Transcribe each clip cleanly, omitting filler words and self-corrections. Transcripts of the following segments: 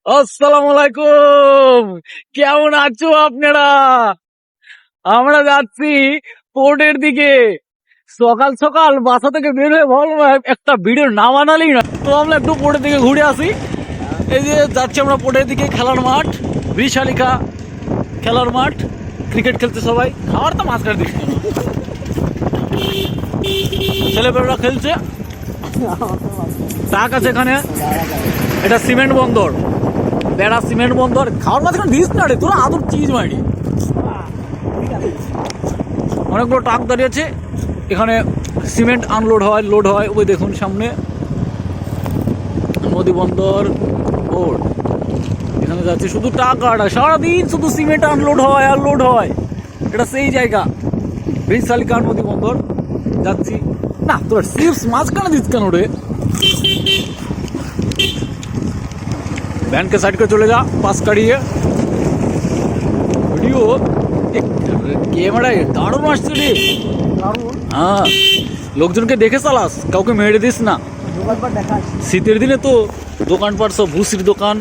আসসালামু আলাইকুম। কেমন আছো আপনারা? আমরা যাচ্ছি পোর্টের দিকে। সকাল সকাল বাসা থেকে বের হয়ে ভাবলাম একটা ভিডিও না বানালেই না, তো আমরা একটু পোর্টের দিকে ঘুরে আসি। এই যে যাচ্ছি আমরা পোর্টের দিকে, খেলার মাঠ, বিশালিকা খেলার মাঠ। ক্রিকেট খেলছে সবাই, খাওয়ার তো মাঝখানে দিচ্ছে না, ছেলেপেলেরা খেলছে। ট্রাক আছে এখানে, এটা সিমেন্ট বন্দর, বেড়া সিমেন্ট বন্দর। খাওয়ার মাঝখানে দিস না রে তোরা, আদর চিজ মারি। অনেকগুলো ট্রাক দাঁড়িয়েছে এখানে, সিমেন্ট আনলোড হয়, লোড হয়। ওই দেখুন সামনে নদী বন্দর পোর্ট। এখানে যাচ্ছে শুধু টাকা, সারাদিন শুধু সিমেন্ট আনলোড হয় আর লোড হয়। এটা সেই জায়গা, বিশালিকা নদী বন্দর যাচ্ছি। না তোর চিপস মাঝখানে দিস কেন রে? ভ্যানকে সাইড করে চলে যা, পাস কাটিয়ে। ভিডিও ক্যামেরায় দারুণ আসছে রে। হ্যাঁ, লোকজনকে দেখে চালাস, কাউকে মেরে দিস না। শীতের দিনে তো দোকানপাট সব ভুসির দোকান,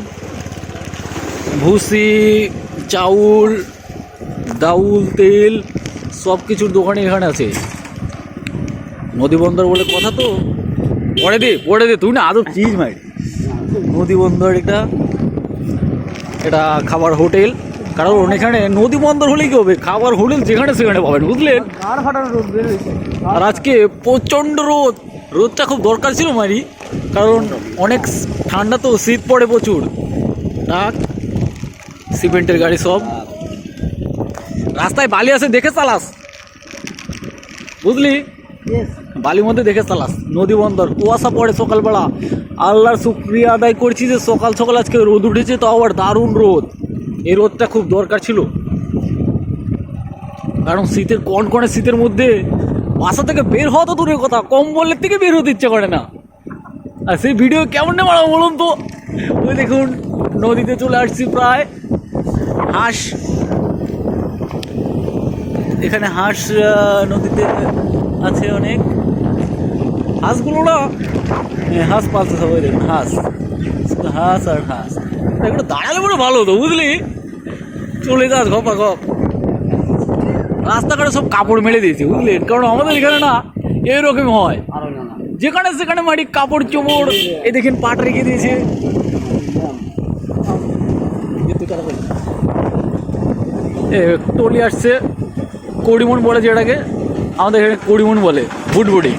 ভুসি, চাউল, ডাউল, তেল, সব কিছুর দোকানই এখানে আছে। নদী বন্দর বলে কথা তো। পড়ে দে তুই না আদৌ চিজ মাই। নদী বন্দর এটা খাবার হোটেল। কারণ এখানে নদী বন্দর হলেই কি হবে, খাবার হোটেল যেখানে সেখানে পাবেন, বুঝলেন। আর আজকে প্রচণ্ড রোদ, রোদটা খুব দরকার ছিল মারি, কারণ অনেক ঠান্ডা তো, শীত পড়ে প্রচুর। ট্রাক, সিমেন্টের গাড়ি সব। রাস্তায় বালি আছে, দেখে চালাস, বুঝলি, বালির মধ্যে দেখে চালাস। নদী বন্দর, কুয়াশা পড়ে সকালবেলা। আল্লাহর শুকরিয়া আদায় করছি যে সকাল সকাল আজকে রোদ উঠেছে, তো আবার দারুণ রোদ। এই রোদটা খুব দরকার ছিল, কারণ শীতের কনকনে শীতের মধ্যে বাসা থেকে বের হওয়া তো দূরের কথা, কম্বলের থেকে বের হতে ইচ্ছে করে না। আর সেই ভিডিও কেমন না বানাবো বলুন তো। ওই দেখুন নদীতে চলে আসছি প্রায়। হাঁস, এখানে হাঁস নদীতে আছে অনেক। হাঁসগুলো না, হাঁস পালছে সবাই, দেখুন হাঁস, হাঁস আর হাঁস। এগুলো দাঁড়ালে বড় ভালো হতো, বুঝলি। চলে যাস ঘপা ঘপ। রাস্তাঘাটে সব কাপড় মেলে দিয়েছে, বুঝলেন, কারণ আমাদের এখানে না এইরকম হয়, যেখানে সেখানে মাটি কাপড় চোপড়। এই দেখেন পাট রেখে দিয়েছে। টলি আসছে, কড়িমন বলে যেটাকে, আমাদের এখানে কড়িমন বলে, বুটবুটি।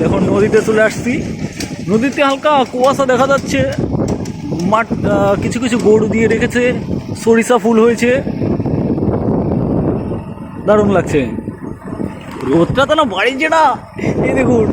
এখন নদীতে চলে আসছি। নদীতে হালকা কুয়াশা দেখা যাচ্ছে। মাঠ, কিছু কিছু গরু দিয়ে রেখেছে, সরিষা ফুল হয়েছে, দারুণ লাগছে। রোদটা তো না বাড়িছে না, এই দেখুন